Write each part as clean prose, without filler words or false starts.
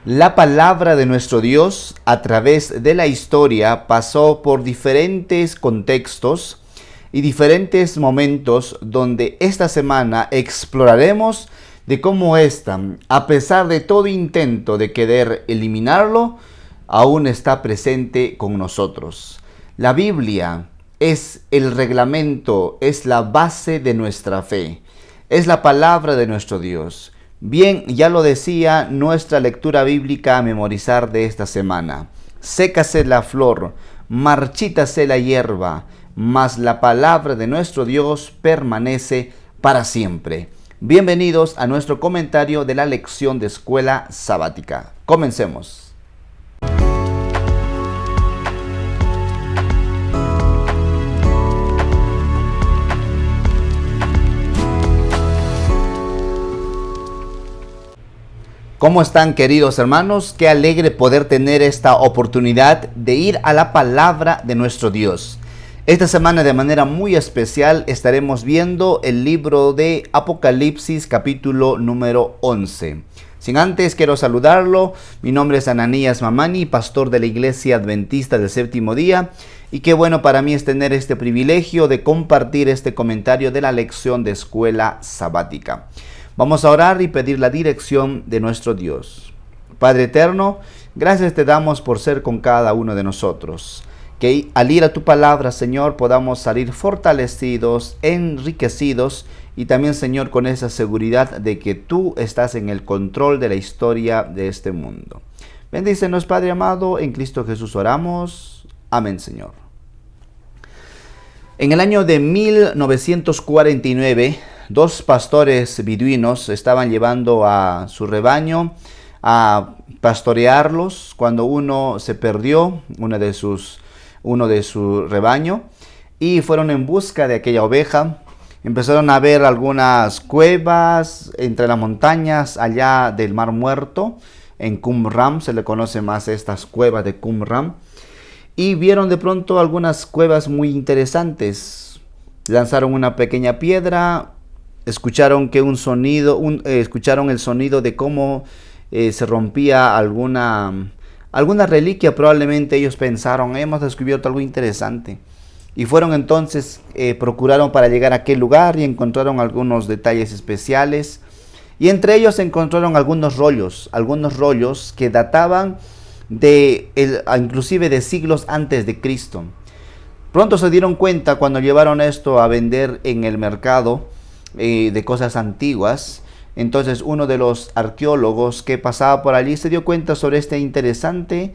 La palabra de nuestro Dios a través de la historia pasó por diferentes contextos y diferentes momentos donde esta semana exploraremos de cómo esta, a pesar de todo intento de querer eliminarlo, aún está presente con nosotros. La Biblia es el reglamento, es la base de nuestra fe, es la palabra de nuestro Dios. Bien, ya lo decía nuestra lectura bíblica a memorizar de esta semana. Sécase la flor, marchítase la hierba, mas la palabra de nuestro Dios permanece para siempre. Bienvenidos a nuestro comentario de la lección de escuela sabática. Comencemos. ¿Cómo están, queridos hermanos? Qué alegre poder tener esta oportunidad de ir a la palabra de nuestro Dios. Esta semana de manera muy especial estaremos viendo el libro de Apocalipsis capítulo número 11. Sin antes quiero saludarlo, mi nombre es Ananías Mamani, pastor de la Iglesia Adventista del Séptimo Día, y qué bueno para mí es tener este privilegio de compartir este comentario de la lección de escuela sabática. Vamos a orar y pedir la dirección de nuestro Dios. Padre eterno, gracias te damos por ser con cada uno de nosotros. Que al ir a tu palabra, Señor, podamos salir fortalecidos, enriquecidos y también, Señor, con esa seguridad de que tú estás en el control de la historia de este mundo. Bendícenos, Padre amado, en Cristo Jesús oramos. Amén, Señor. En el año de 1949, dos pastores beduinos estaban llevando a su rebaño a pastorearlos cuando uno se perdió, uno de su rebaño, y fueron en busca de aquella oveja. Empezaron a ver algunas cuevas entre las montañas allá del Mar Muerto, en Qumran, se le conoce más estas cuevas de Qumran, y vieron de pronto algunas cuevas muy interesantes. Lanzaron una pequeña piedra, escucharon el sonido de cómo se rompía alguna reliquia. Probablemente ellos pensaron, hemos descubierto algo interesante. Y fueron entonces, procuraron para llegar a aquel lugar y encontraron algunos detalles especiales. Y entre ellos encontraron algunos rollos que databan inclusive de siglos antes de Cristo. Pronto se dieron cuenta cuando llevaron esto a vender en el mercado de cosas antiguas. Entonces uno de los arqueólogos que pasaba por allí se dio cuenta sobre esta interesante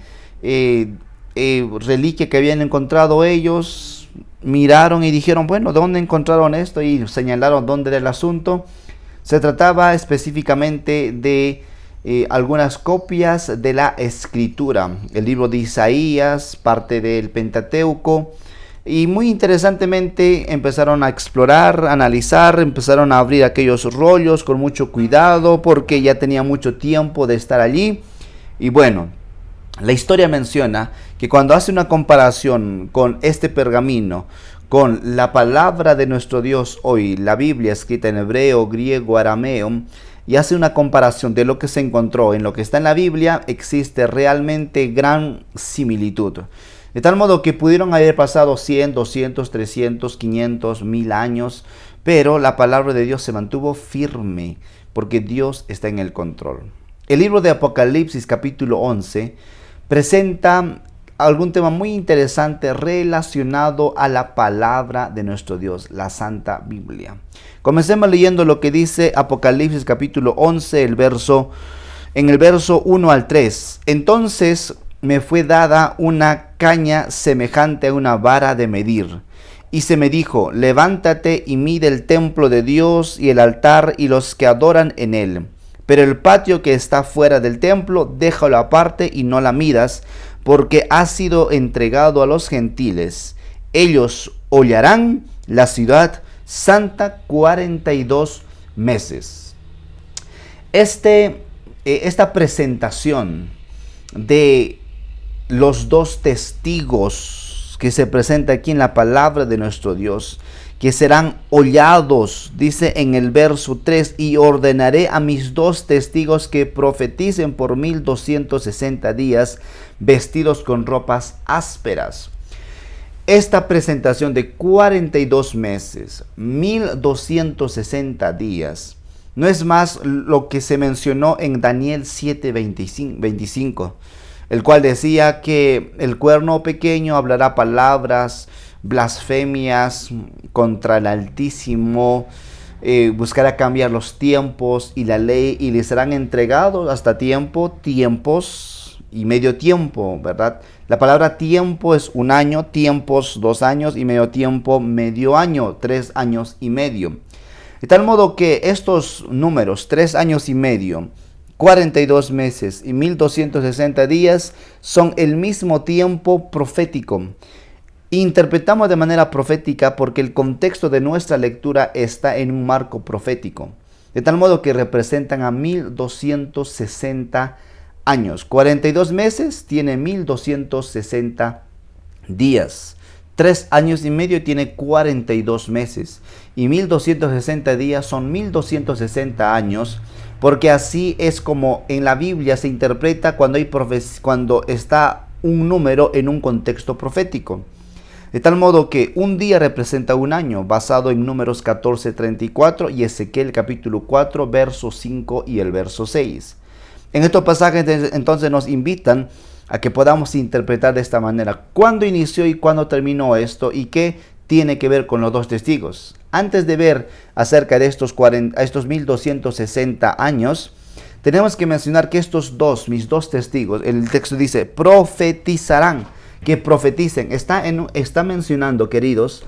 reliquia que habían encontrado ellos. Miraron y dijeron, bueno, ¿dónde encontraron esto? Y señalaron dónde era el asunto. Se trataba específicamente de algunas copias de la Escritura, el libro de Isaías, parte del Pentateuco. Y muy interesantemente empezaron a explorar, a analizar, empezaron a abrir aquellos rollos con mucho cuidado porque ya tenía mucho tiempo de estar allí. Y bueno, la historia menciona que cuando hace una comparación con este pergamino, con la palabra de nuestro Dios hoy, la Biblia escrita en hebreo, griego, arameo, y hace una comparación de lo que se encontró en lo que está en la Biblia, existe realmente gran similitud. De tal modo que pudieron haber pasado 100, 200, 300, 500, 1000 años, pero la palabra de Dios se mantuvo firme porque Dios está en el control. El libro de Apocalipsis capítulo 11 presenta algún tema muy interesante relacionado a la palabra de nuestro Dios, la Santa Biblia. Comencemos leyendo lo que dice Apocalipsis capítulo 11, en el verso 1 al 3. Entonces me fue dada una caña semejante a una vara de medir. Y se me dijo, levántate y mide el templo de Dios y el altar y los que adoran en él. Pero el patio que está fuera del templo, déjalo aparte y no la midas, porque ha sido entregado a los gentiles. Ellos hollarán la ciudad santa 42 meses. Esta presentación de los dos testigos que se presenta aquí en la palabra de nuestro Dios, que serán hollados, dice en el verso 3, y ordenaré a mis 2 testigos que profeticen por 1260 días, vestidos con ropas ásperas. Esta presentación de 42 meses, 1260 días, no es más lo que se mencionó en Daniel 7:25, el cual decía que el cuerno pequeño hablará palabras blasfemias contra el Altísimo, buscará cambiar los tiempos y la ley, y les serán entregados hasta tiempos y medio tiempo, ¿verdad? La palabra tiempo es 1 año, tiempos 2 años y medio tiempo, medio año, 3 años y medio. De tal modo que estos números, 3 años y medio, 42 meses y 1260 días, son el mismo tiempo profético. Interpretamos de manera profética porque el contexto de nuestra lectura está en un marco profético, de tal modo que representan a 1260 años. 42 meses tiene 1260 días. 3 años y medio tiene 42 meses. Y 1260 días son 1260 años, porque así es como en la Biblia se interpreta cuando está un número en un contexto profético. De tal modo que un día representa 1 año, basado en Números 14:34 y Ezequiel capítulo 4, verso 5 y el verso 6. En estos pasajes entonces nos invitan a que podamos interpretar de esta manera cuándo inició y cuándo terminó esto y qué tiene que ver con los 2 testigos. Antes de ver acerca de estos 1260 años, tenemos que mencionar que mis dos testigos, el texto dice, profetizarán. Que profeticen, está mencionando, queridos,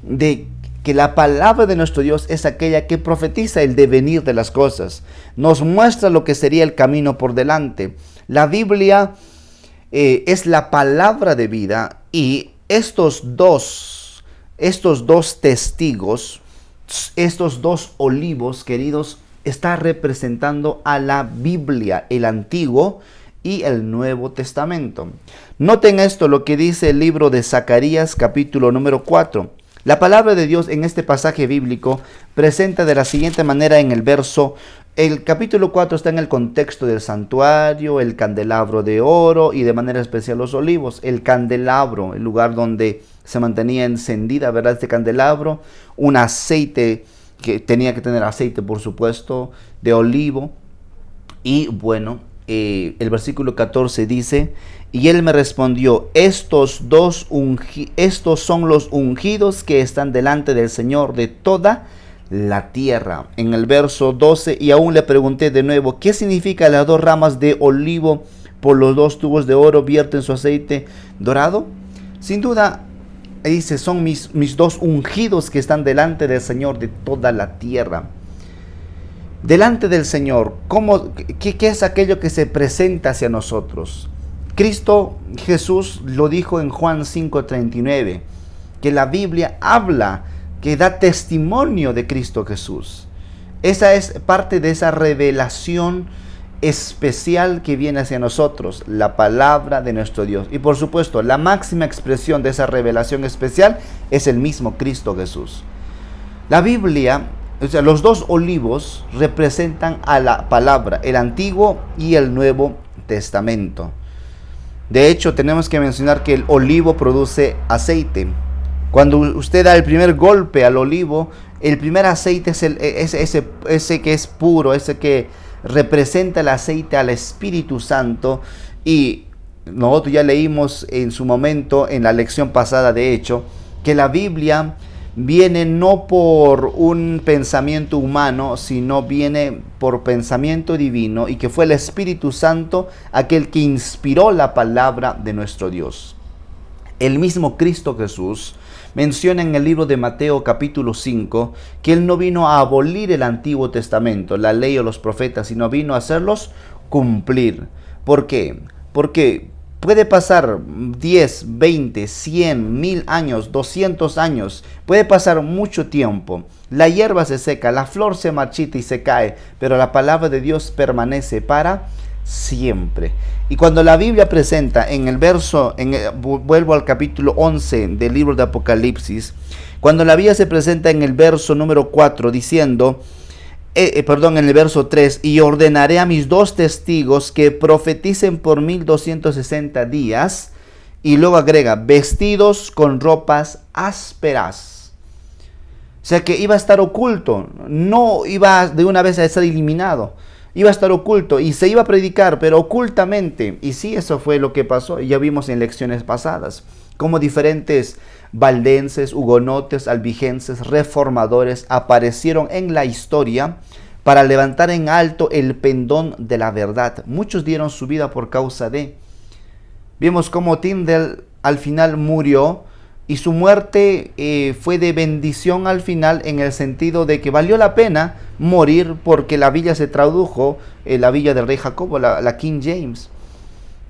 de que la palabra de nuestro Dios es aquella que profetiza el devenir de las cosas, nos muestra lo que sería el camino por delante. La Biblia es la palabra de vida, y estos dos testigos, estos 2 olivos, queridos, está representando a la Biblia, el Antiguo y el Nuevo Testamento. Noten esto, lo que dice el libro de Zacarías capítulo número 4. La palabra de Dios en este pasaje bíblico presenta de la siguiente manera en el verso. El capítulo 4 está en el contexto del santuario, el candelabro de oro y de manera especial los olivos. El candelabro, el lugar donde se mantenía encendida, ¿verdad? Este candelabro, un aceite que tenía que tener aceite, por supuesto, de olivo. Y bueno, el versículo 14 dice, y él me respondió, estos son los ungidos que están delante del Señor de toda la tierra. En el verso 12, y aún le pregunté de nuevo, ¿qué significa las 2 ramas de olivo por los 2 tubos de oro vierten su aceite dorado? Sin duda, dice, son mis 2 ungidos que están delante del Señor de toda la tierra. Delante del Señor, ¿qué es aquello que se presenta hacia nosotros? Cristo Jesús lo dijo en Juan 5:39, que la Biblia habla, que da testimonio de Cristo Jesús. Esa es parte de esa revelación especial que viene hacia nosotros, la palabra de nuestro Dios. Y por supuesto, la máxima expresión de esa revelación especial es el mismo Cristo Jesús. La Biblia, o sea, los 2 olivos representan a la palabra, el Antiguo y el Nuevo Testamento. De hecho, tenemos que mencionar que el olivo produce aceite. Cuando usted da el primer golpe al olivo, el primer aceite es ese que es puro, ese que representa el aceite al Espíritu Santo. Y nosotros ya leímos en su momento, en la lección pasada de hecho, que la Biblia viene no por un pensamiento humano, sino viene por pensamiento divino, y que fue el Espíritu Santo aquel que inspiró la palabra de nuestro Dios. El mismo Cristo Jesús menciona en el libro de Mateo capítulo 5 que Él no vino a abolir el Antiguo Testamento, la ley o los profetas, sino vino a hacerlos cumplir. ¿Por qué? Porque puede pasar 10, 20, 100, 1000 años, 200 años, puede pasar mucho tiempo. La hierba se seca, la flor se marchita y se cae, pero la palabra de Dios permanece para siempre. Y cuando la Biblia presenta en el verso, vuelvo al capítulo 11 del libro de Apocalipsis, cuando la Biblia se presenta en el verso número 4 diciendo, en el verso 3, y ordenaré a mis 2 testigos que profeticen por 1260 días, y luego agrega, vestidos con ropas ásperas. O sea que iba a estar oculto, no iba de una vez a ser eliminado, iba a estar oculto y se iba a predicar, pero ocultamente. Y sí, eso fue lo que pasó, y ya vimos en lecciones pasadas, como diferentes valdenses, hugonotes, albigenses, reformadores aparecieron en la historia para levantar en alto el pendón de la verdad. Muchos dieron su vida por causa de. Vimos cómo Tyndale al final murió, y su muerte fue de bendición al final, en el sentido de que valió la pena morir, porque la Biblia se tradujo, la Biblia del rey Jacobo, la King James.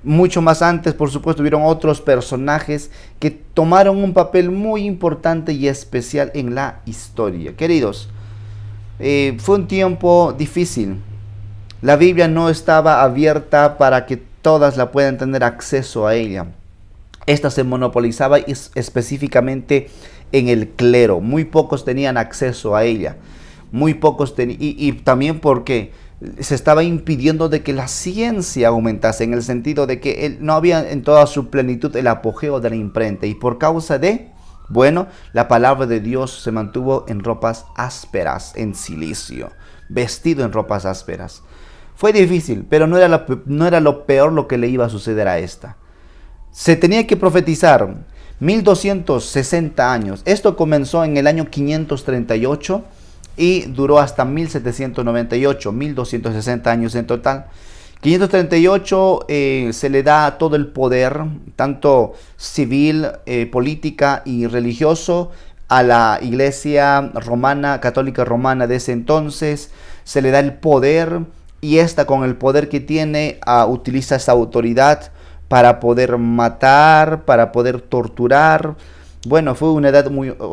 Mucho más antes, por supuesto, hubieron otros personajes que tomaron un papel muy importante y especial en la historia. Queridos, fue un tiempo difícil. La Biblia no estaba abierta para que todas la puedan tener acceso a ella. Esta se monopolizaba específicamente en el clero. Muy pocos tenían acceso a ella. Muy pocos y también porque se estaba impidiendo de que la ciencia aumentase, en el sentido de que no había en toda su plenitud el apogeo de la imprenta. Y por causa de, la palabra de Dios se mantuvo en ropas ásperas, en silicio, vestido en ropas ásperas. Fue difícil, pero no era lo peor lo que le iba a suceder a esta. Se tenía que profetizar 1260 años. Esto comenzó en el año 538 y duró hasta 1798, 1260 años en total. 538 se le da todo el poder, tanto civil, política y religioso, a la iglesia romana, católica romana de ese entonces. Se le da el poder, y esta, con el poder que tiene, utiliza esa autoridad para poder matar, para poder torturar. Fue una edad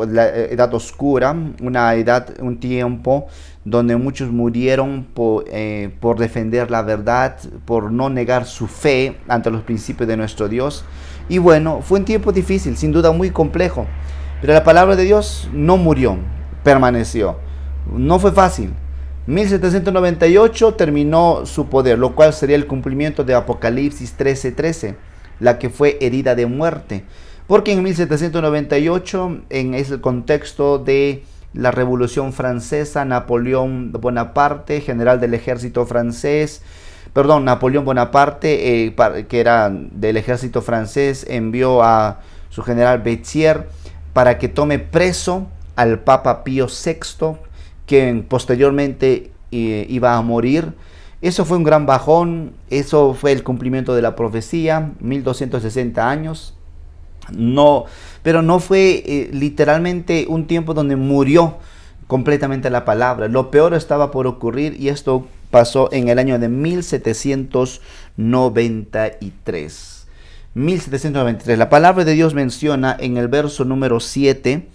la edad oscura, un tiempo donde muchos murieron por defender la verdad, por no negar su fe ante los principios de nuestro Dios. Y fue un tiempo difícil, sin duda muy complejo, pero la palabra de Dios no murió, permaneció. No fue fácil. 1798 terminó su poder, lo cual sería el cumplimiento de Apocalipsis 13:13, la que fue herida de muerte. Porque en 1798, es el contexto de la Revolución Francesa, Napoleón Bonaparte, general del ejército francés, Napoleón Bonaparte, que era del ejército francés, envió a su general Béziers para que tome preso al Papa Pío VI, que posteriormente iba a morir. Eso fue un gran bajón. Eso fue el cumplimiento de la profecía, 1260 años. Pero no fue literalmente un tiempo donde murió completamente la palabra. Lo peor estaba por ocurrir, y esto pasó en el año de 1793. 1793. La palabra de Dios menciona en el verso número 7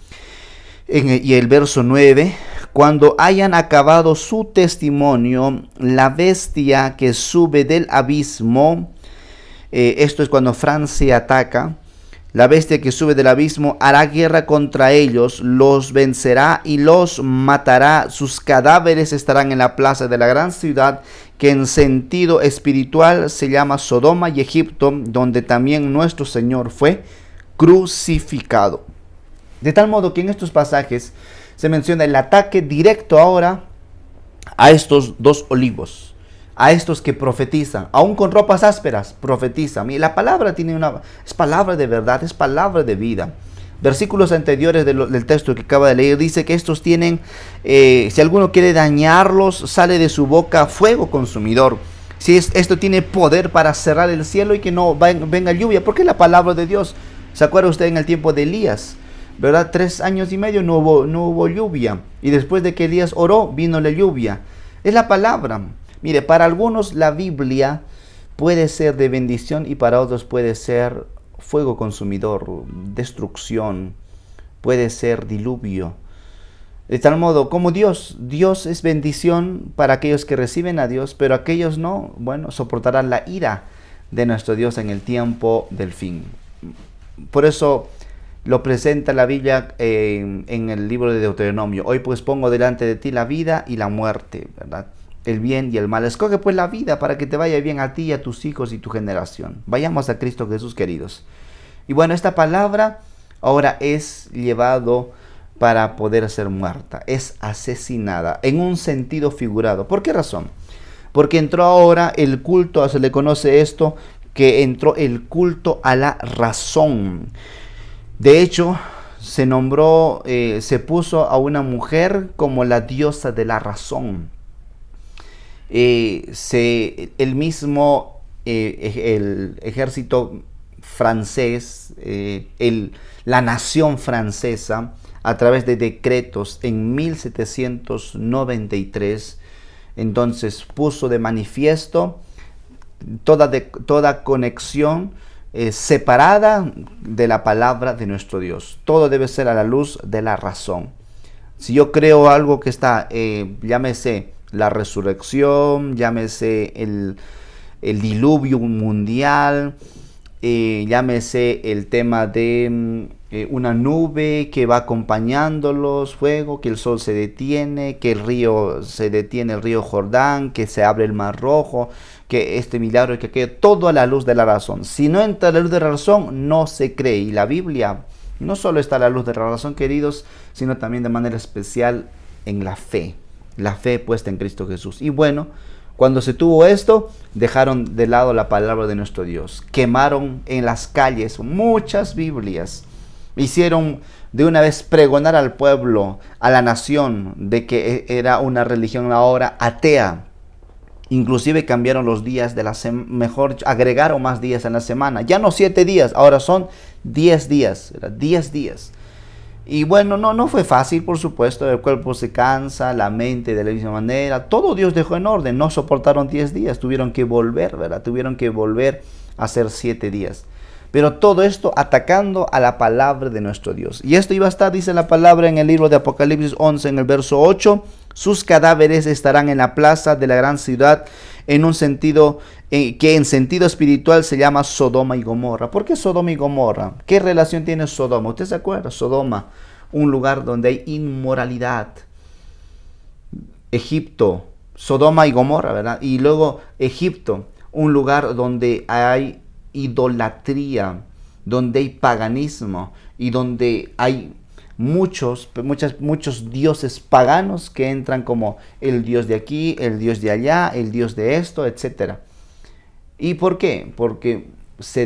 y el verso 9: cuando hayan acabado su testimonio, la bestia que sube del abismo, esto es cuando Francia ataca, la bestia que sube del abismo hará guerra contra ellos, los vencerá y los matará. Sus cadáveres estarán en la plaza de la gran ciudad, que en sentido espiritual se llama Sodoma y Egipto, donde también nuestro Señor fue crucificado. De tal modo que en estos pasajes se menciona el ataque directo ahora a estos 2 olivos, a estos que profetizan, aún con ropas ásperas, profetizan. Y la palabra es palabra de verdad, es palabra de vida. Versículos anteriores del texto que acaba de leer dice que estos tienen, si alguno quiere dañarlos, sale de su boca fuego consumidor. Esto tiene poder para cerrar el cielo y que no venga lluvia, porque es la palabra de Dios. ¿Se acuerda usted en el tiempo de Elías? ¿Verdad? 3 años y medio no hubo lluvia. Y después de que Elías oró, vino la lluvia. Es la palabra. Mire, para algunos la Biblia puede ser de bendición, y para otros puede ser fuego consumidor, destrucción, puede ser diluvio. De tal modo, como Dios es bendición para aquellos que reciben a Dios, pero aquellos no, bueno, soportarán la ira de nuestro Dios en el tiempo del fin. Por eso lo presenta la Biblia en el libro de Deuteronomio. Hoy pues pongo delante de ti la vida y la muerte, ¿verdad? El bien y el mal. Escoge pues la vida para que te vaya bien a ti, a tus hijos y tu generación. Vayamos a Cristo Jesús, queridos. Y bueno, esta palabra ahora es llevado para poder ser muerta, es asesinada en un sentido figurado. ¿Por qué razón? Porque entró ahora el culto, se le conoce esto, que entró el culto a la razón. De hecho, se nombró, se puso a una mujer como la diosa de la razón. El mismo el ejército francés, la nación francesa, a través de decretos en 1793, entonces puso de manifiesto toda conexión separada de la palabra de nuestro Dios. Todo debe ser a la luz de la razón. Si yo creo algo que está, llámese la resurrección, llámese el diluvio mundial, llámese el tema de una nube que va acompañándolos, fuego, que el sol se detiene, que el río se detiene, el río Jordán, que se abre el mar rojo, que este milagro, que aquello, todo a la luz de la razón. Si no entra a la luz de la razón, no se cree. Y la Biblia no solo está a la luz de la razón, queridos, sino también de manera especial en la fe puesta en Cristo Jesús. Y bueno, cuando se tuvo esto, dejaron de lado la palabra de nuestro Dios. Quemaron en las calles muchas Biblias. Hicieron de una vez pregonar al pueblo, a la nación, de que era una religión ahora atea. Inclusive cambiaron los días de la semana, mejor agregaron más días en la semana. Ya no 7 días, ahora son 10 días. 10 días. Y bueno, no fue fácil, por supuesto. El cuerpo se cansa, la mente de la misma manera. Todo Dios dejó en orden. No soportaron 10 días. Tuvieron que volver, ¿verdad? Tuvieron que volver a hacer 7 días. Pero todo esto atacando a la palabra de nuestro Dios. Y esto iba a estar, dice la palabra en el libro de Apocalipsis 11, en el verso 8. Sus cadáveres estarán en la plaza de la gran ciudad, en un sentido que en sentido espiritual se llama Sodoma y Gomorra. ¿Por qué Sodoma y Gomorra? ¿Qué relación tiene Sodoma? ¿Usted se acuerda? Sodoma, un lugar donde hay inmoralidad. Egipto, Sodoma y Gomorra, ¿verdad? Y luego Egipto, un lugar donde hay idolatría, donde hay paganismo y donde hay muchos dioses paganos que entran, como el dios de aquí, el dios de allá, el dios de esto, etc. ¿Y por qué? Porque se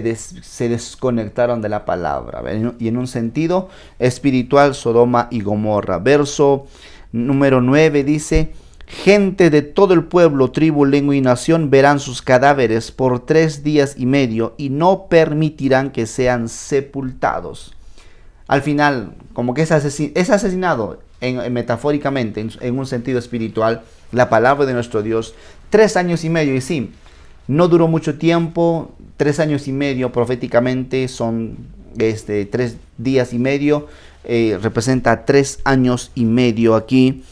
desconectaron de la palabra. Y en un sentido espiritual, Sodoma y Gomorra. Verso número 9 dice: gente de todo el pueblo, tribu, lengua y nación verán sus cadáveres por 3 días y medio y no permitirán que sean sepultados. Al final, como que es asesinado metafóricamente, en un sentido espiritual, la palabra de nuestro Dios. 3 años y medio, y sí, no duró mucho tiempo. 3 años y medio proféticamente son 3 días y medio, representa 3 años y medio aquí.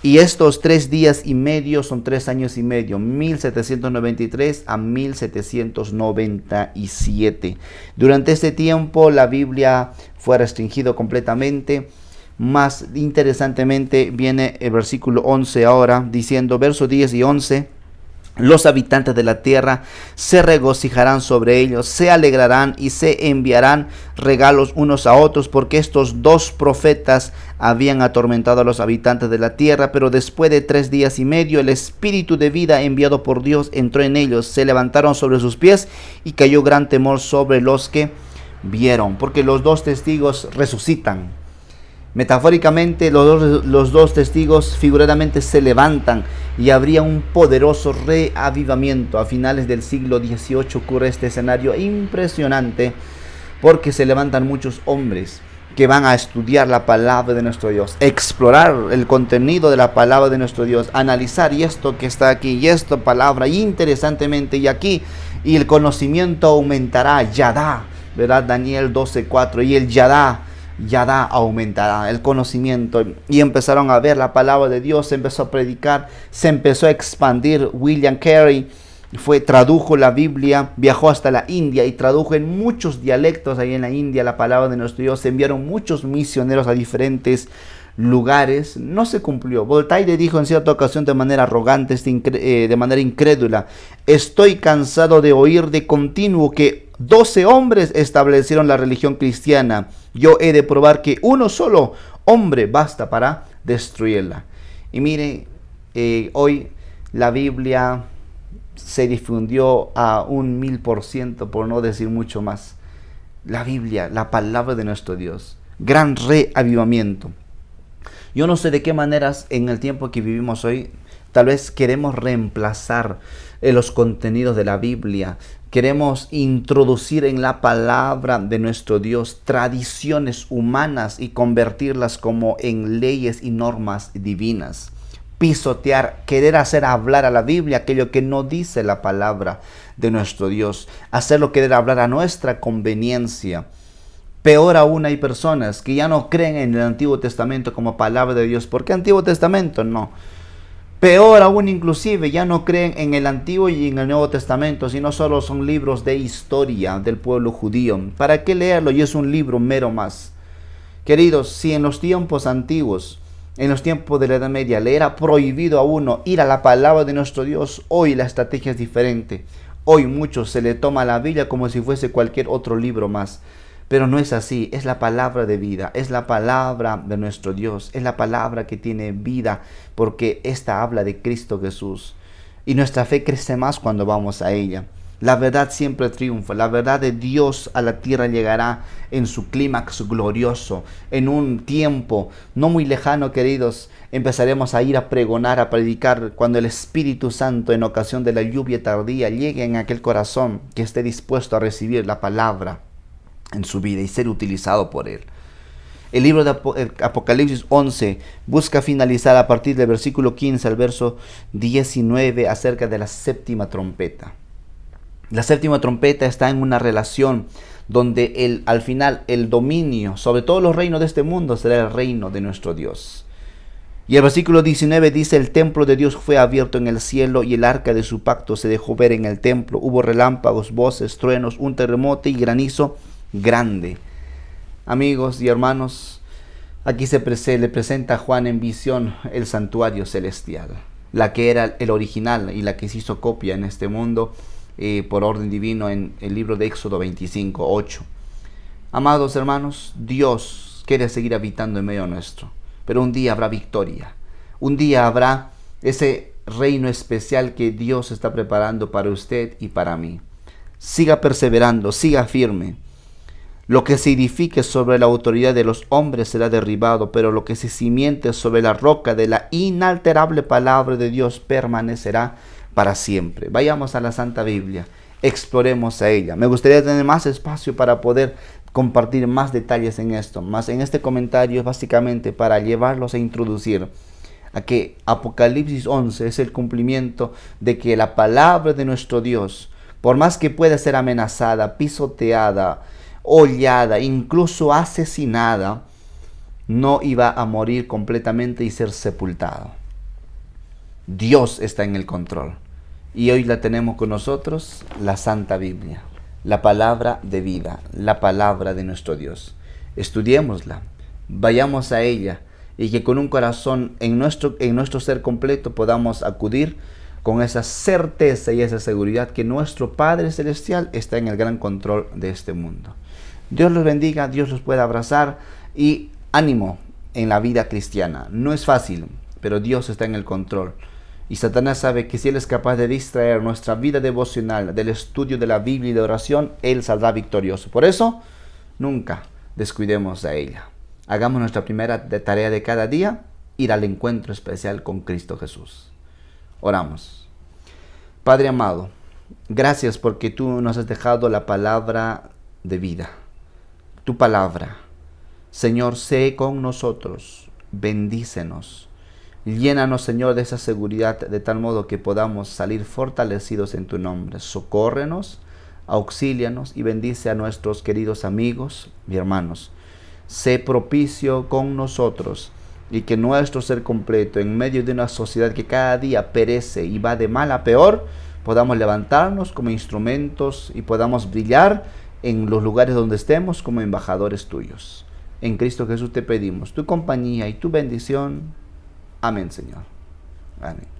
Y estos 3 días y medio son 3 años y medio, 1793 a 1797. Durante este tiempo la Biblia fue restringido completamente. Más interesantemente viene el versículo 11 ahora, diciendo, versos 10 y 11. Los habitantes de la tierra se regocijarán sobre ellos, se alegrarán y se enviarán regalos unos a otros, porque estos 2 profetas habían atormentado a los habitantes de la tierra. Pero después de 3 días y medio, el espíritu de vida enviado por Dios entró en ellos, se levantaron sobre sus pies y cayó gran temor sobre los que vieron, porque los 2 testigos resucitan. Metafóricamente, los dos testigos figuradamente se levantan y habría un poderoso reavivamiento. A finales del siglo XVIII ocurre este escenario impresionante, porque se levantan muchos hombres que van a estudiar la palabra de nuestro Dios, explorar el contenido de la palabra de nuestro Dios, analizar y esto que está aquí y esta palabra interesantemente y aquí, y el conocimiento aumentará. Yadá, ¿verdad? Daniel 12:4, y el Yadá Yadá aumentará, el conocimiento. Y empezaron a ver la palabra de Dios, se empezó a predicar, se empezó a expandir. William Carey tradujo la Biblia, viajó hasta la India y tradujo en muchos dialectos ahí en la India la palabra de nuestro Dios. Se enviaron muchos misioneros a diferentes lugares. No se cumplió. Voltaire dijo en cierta ocasión de manera arrogante, de manera incrédula: estoy cansado de oír de continuo que 12 hombres establecieron la religión cristiana. Yo he de probar que uno solo hombre basta para destruirla. Y mire, hoy la Biblia se difundió a 1000%, por no decir mucho más. La Biblia, la palabra de nuestro Dios. Gran reavivamiento. Yo no sé de qué maneras en el tiempo que vivimos hoy, tal vez queremos reemplazar los contenidos de la Biblia. Queremos introducir en la palabra de nuestro Dios tradiciones humanas y convertirlas como en leyes y normas divinas. Pisotear, querer hacer hablar a la Biblia aquello que no dice la palabra de nuestro Dios. Hacerlo querer hablar a nuestra conveniencia. Peor aún, hay personas que ya no creen en el Antiguo Testamento como palabra de Dios. ¿Por qué Antiguo Testamento? No. Peor aún, inclusive, ya no creen en el Antiguo y en el Nuevo Testamento, sino solo son libros de historia del pueblo judío. ¿Para qué leerlo? Y es un libro mero más. Queridos, si en los tiempos antiguos, en los tiempos de la Edad Media, le era prohibido a uno ir a la palabra de nuestro Dios, hoy la estrategia es diferente. Hoy muchos se le toma la Biblia como si fuese cualquier otro libro más. Pero no es así, es la palabra de vida, es la palabra de nuestro Dios, es la palabra que tiene vida, porque esta habla de Cristo Jesús. Y nuestra fe crece más cuando vamos a ella. La verdad siempre triunfa, la verdad de Dios a la tierra llegará en su clímax glorioso. En un tiempo no muy lejano, queridos, empezaremos a ir a pregonar, a predicar, cuando el Espíritu Santo, en ocasión de la lluvia tardía, llegue en aquel corazón que esté dispuesto a recibir la palabra en su vida y ser utilizado por él. El libro de Apocalipsis 11 busca finalizar a partir del versículo 15 al verso 19 acerca de la séptima trompeta. La séptima trompeta está en una relación donde al final el dominio sobre todos los reinos de este mundo será el reino de nuestro Dios. Y el versículo 19 dice: el templo de Dios fue abierto en el cielo y el arca de su pacto se dejó ver en el templo. Hubo relámpagos, voces, truenos, un terremoto y granizo grande. Amigos y hermanos, aquí le presenta a Juan en visión el santuario celestial, la que era el original y la que se hizo copia en este mundo por orden divino en el libro de Éxodo 25:8. Amados hermanos, Dios quiere seguir habitando en medio nuestro, pero un día habrá victoria, un día habrá ese reino especial que Dios está preparando para usted y para mí. Siga perseverando, siga firme. Lo que se edifique sobre la autoridad de los hombres será derribado, pero lo que se cimiente sobre la roca de la inalterable palabra de Dios permanecerá para siempre. Vayamos a la Santa Biblia, exploremos a ella. Me gustaría tener más espacio para poder compartir más detalles en esto, más en este comentario, básicamente para llevarlos a introducir a que Apocalipsis 11 es el cumplimiento de que la palabra de nuestro Dios, por más que pueda ser amenazada, pisoteada, hollada, incluso asesinada, no iba a morir completamente y ser sepultado. Dios está en el control. Y hoy la tenemos con nosotros, la Santa Biblia, la palabra de vida, la palabra de nuestro Dios. Estudiémosla, vayamos a ella y que con un corazón en nuestro ser completo podamos acudir con esa certeza y esa seguridad que nuestro Padre Celestial está en el gran control de este mundo. Dios los bendiga, Dios los pueda abrazar y ánimo en la vida cristiana. No es fácil, pero Dios está en el control. Y Satanás sabe que si Él es capaz de distraer nuestra vida devocional del estudio de la Biblia y de oración, Él saldrá victorioso. Por eso, nunca descuidemos a ella. Hagamos nuestra primera tarea de cada día, ir al encuentro especial con Cristo Jesús. Oramos. Padre amado, gracias porque tú nos has dejado la palabra de vida. Tu palabra. Señor, sé con nosotros, bendícenos, llénanos, Señor, de esa seguridad de tal modo que podamos salir fortalecidos en tu nombre. Socórrenos, auxílianos y bendice a nuestros queridos amigos y hermanos. sé propicio con nosotros y que nuestro ser completo, en medio de una sociedad que cada día perece y va de mal a peor, podamos levantarnos como instrumentos y podamos brillar en los lugares donde estemos como embajadores tuyos. En Cristo Jesús te pedimos tu compañía y tu bendición. Amén, Señor. Amén.